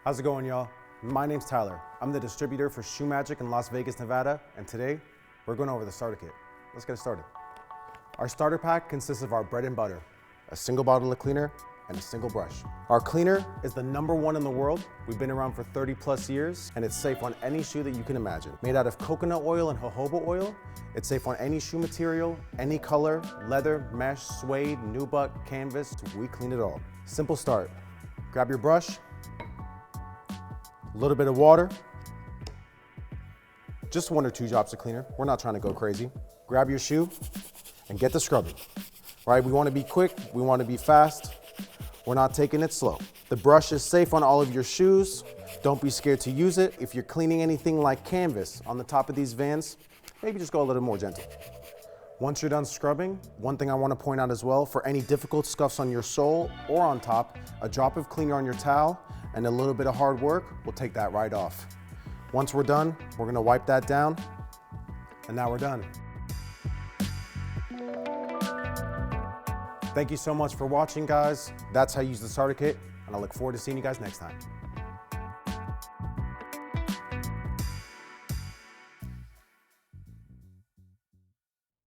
How's it going, y'all? My name's Tyler. I'm the distributor for Shoe Magic in Las Vegas, Nevada, and today we're going over the starter kit. Let's get started. Our starter pack consists of our bread and butter, a single bottle of cleaner, and a single brush. Our cleaner is the #1 in the world. We've been around for 30+ years, and it's safe on any shoe that you can imagine. Made out of coconut oil and jojoba oil, it's safe on any shoe material, any color, leather, mesh, suede, nubuck, canvas, we clean it all. Simple start. Grab your brush, a little bit of water, just 1 or 2 drops of cleaner. We're not trying to go crazy. Grab your shoe and get the scrubbing. Right, we want to be quick, we want to be fast. We're not taking it slow. The brush is safe on all of your shoes. Don't be scared to use it. If you're cleaning anything like canvas on the top of these Vans, maybe just go a little more gentle. Once you're done scrubbing, one thing I want to point out as well, for any difficult scuffs on your sole or on top, a drop of cleaner on your towel and a little bit of hard work will take that right off. Once we're done, we're gonna wipe that down, and now we're done. Thank you so much for watching, guys. That's how you use the starter kit, and I look forward to seeing you guys next time.